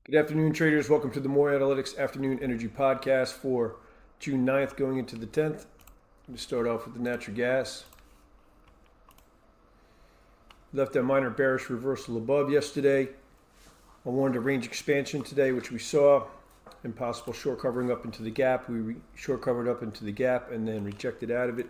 Good afternoon, traders. Welcome to the Moor Analytics Afternoon Energy Podcast for June 9th going into the 10th. I'm going to start off with the natural gas. Left a minor bearish reversal above yesterday. I warned a range expansion today, which we saw, and possible short covering up into the gap. We short covered up into the gap and then rejected out of it.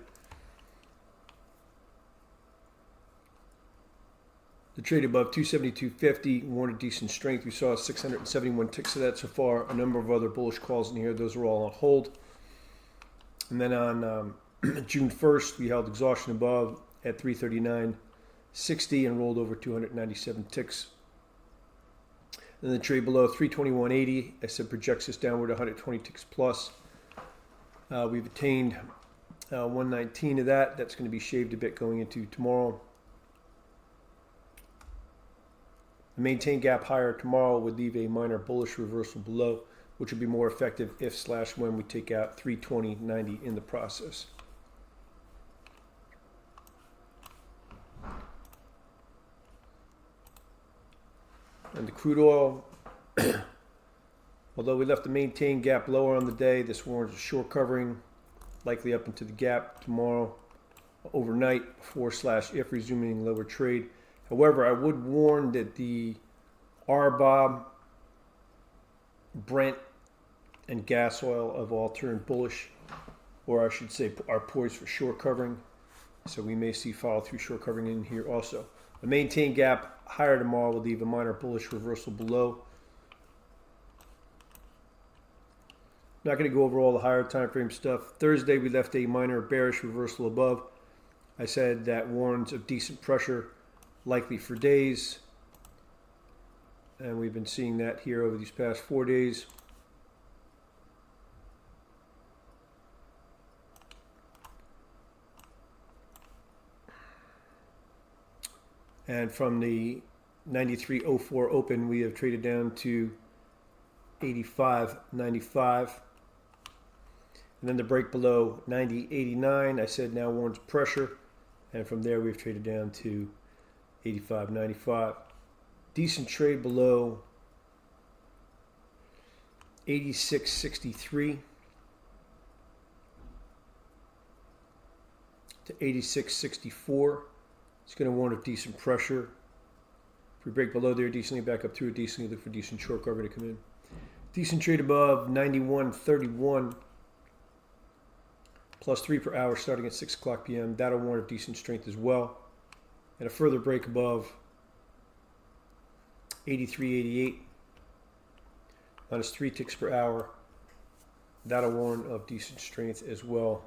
The trade above 272.50 warned a decent strength. We saw 671 ticks of that so far. A number of other bullish calls in here. Those are all on hold. And then on June 1st, we held exhaustion above at 339.60 and rolled over 297 ticks. Then the trade below 321.80, I said projects us downward 120 ticks plus. We've attained 119 of that. That's going to be shaved a bit going into tomorrow. The maintain gap higher tomorrow would leave a minor bullish reversal below, which would be more effective if/when we take out 320.90 in the process. And the crude oil, although we left the maintain gap lower on the day, this warrants a short covering, likely up into the gap tomorrow overnight before/if resuming lower trade. However, I would warn that the RBOB, Brent, and gas oil have all turned bullish, or I should say are poised for short covering. So we may see follow through short covering in here also. The maintain gap higher tomorrow will leave a minor bullish reversal below. Not going to go over all the higher time frame stuff. Thursday we left a minor bearish reversal above. I said that warns of decent pressure likely for days, and we've been seeing that here over these past 4 days. And from the 93.04 open, we have traded down to 85.95. And then the break below 90.89, I said now warrants pressure, and from there we've traded down to 85.95. Decent trade below 86.63 to 86.64. It's going to warrant a decent pressure. If we break below there decently, back up through it decently, look for decent short cover to come in. Decent trade above 91.31 plus 3 per hour starting at 6 o'clock p.m. That'll warrant a decent strength as well. And a further break above 83.88 minus 3 ticks per hour. That'll warrant of decent strength as well,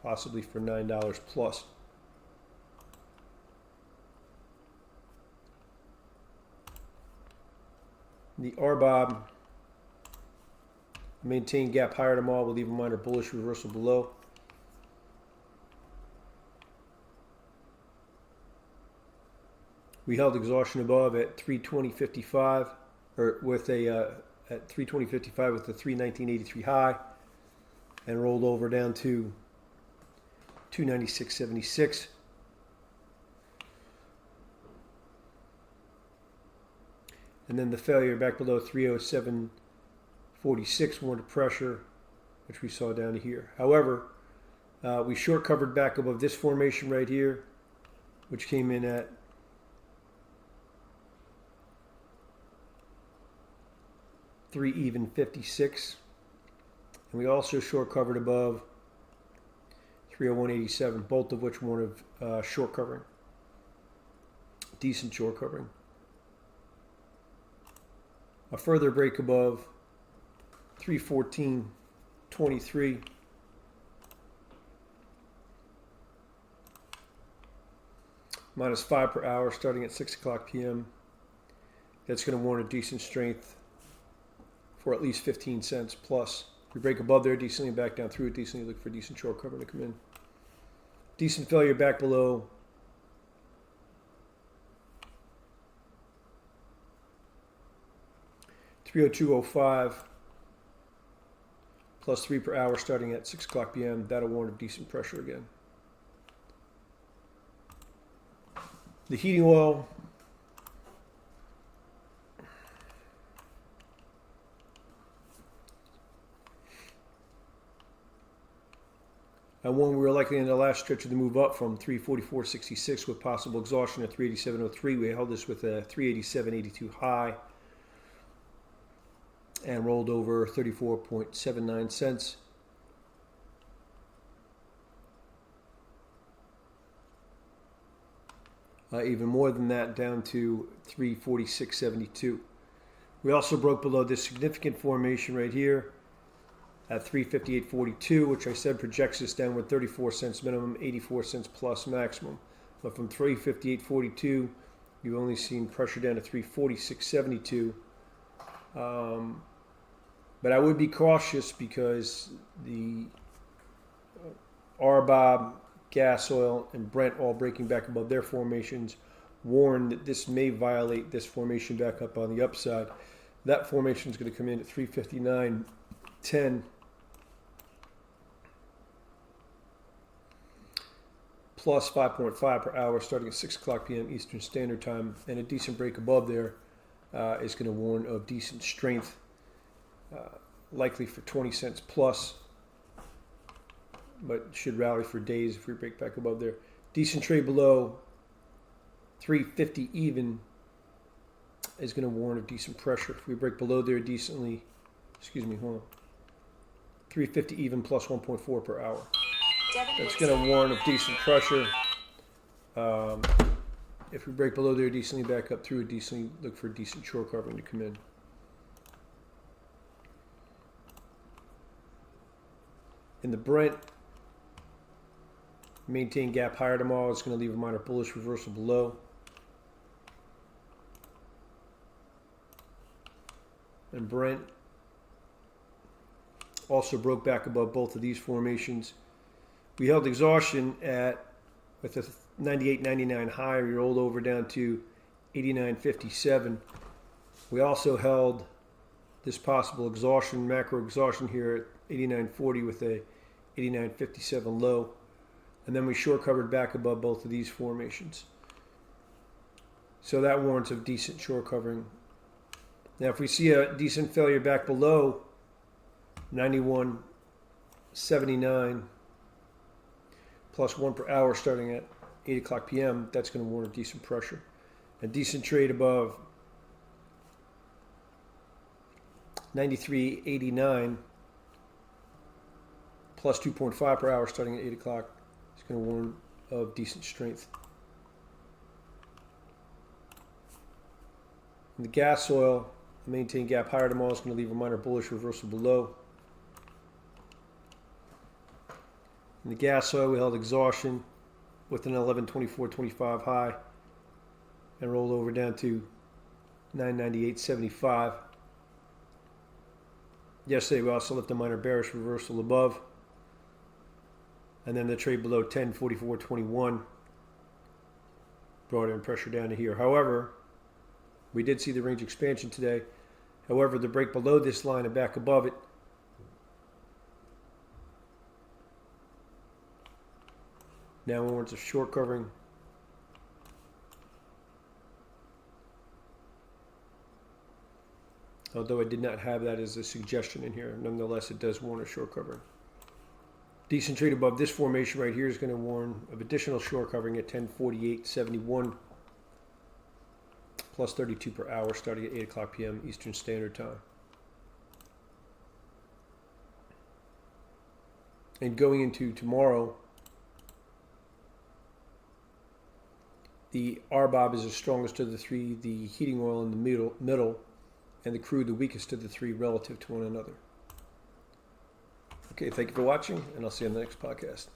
possibly for $9 plus. The RBOB maintain gap higher tomorrow will leave a minor bullish reversal below. We held exhaustion above at 320.55, or with a at 320.55 with the 319.83 high, and rolled over down to 296.76. And then the failure back below 307.46 warranted pressure, which we saw down here. However, we short covered back above this formation right here, which came in at 3.56, and we also short covered above 301.87, both of which warranted short covering, decent short covering. A further break above 314.23 minus 5 per hour starting at 6 o'clock p.m. That's going to warrant a decent strength for at least 15 cents plus. If we break above there decently and back down through it decently, look for decent short cover to come in. Decent failure back below 302.05 plus 3 per hour starting at 6 o'clock p.m. That'll warrant a decent pressure again. The heating oil One we were likely in the last stretch of the move up from 344.66 with possible exhaustion at 387.03. We held this with a 387.82 high and rolled over 34.79 cents. Even more than that, down to 346.72. We also broke below this significant formation right here at 358.42, which I said projects us downward 34 cents minimum, 84 cents plus maximum. But from 358.42, you've only seen pressure down to 346.72. But I would be cautious because the RBOB, gas oil, and Brent all breaking back above their formations warn that this may violate this formation back up on the upside. That formation is going to come in at 359.10 plus 5.5 per hour starting at 6 o'clock p.m. Eastern Standard Time, and a decent break above there is going to warn of decent strength, likely for 20 cents plus, but should rally for days if we break back above there. Decent trade below 350 even is going to warn of decent pressure. If we break below there decently, hold on, 350 even plus 1.4 per hour. That's going to warn of decent pressure. If we break below there decently, back up through it decently, look for decent short covering to come in. In the Brent, maintain gap higher tomorrow. It's going to leave a minor bullish reversal below. And Brent also broke back above both of these formations. We held exhaustion with a 98.99 high. We rolled over down to 89.57. We also held this possible exhaustion, macro exhaustion here at 89.40 with a 89.57 low. And then we short covered back above both of these formations. So that warrants of decent short covering. Now, if we see a decent failure back below 91.79 plus 1 per hour starting at 8 o'clock p.m., that's going to warrant decent pressure. A decent trade above 93.89 plus 2.5 per hour starting at 8 o'clock is going to warn of decent strength. And the gas oil, maintain gap higher tomorrow, is going to leave a minor bullish reversal below. In the gas oil, we held exhaustion with an 11.24.25 high and rolled over down to 998.75. Yesterday, we also left a minor bearish reversal above. And then the trade below 10.44.21 brought in pressure down to here. However, we did see the range expansion today. However, the break below this line and back above it now warrants a short covering. Although I did not have that as a suggestion in here, nonetheless, it does warrant a short covering. Decent trade above this formation right here is going to warn of additional short covering at 10.48.71 plus 32 per hour starting at 8 o'clock p.m. Eastern Standard Time. And going into tomorrow, the RBOB is the strongest of the three, the heating oil in the middle, and the crude the weakest of the three relative to one another. Okay, thank you for watching, and I'll see you on the next podcast.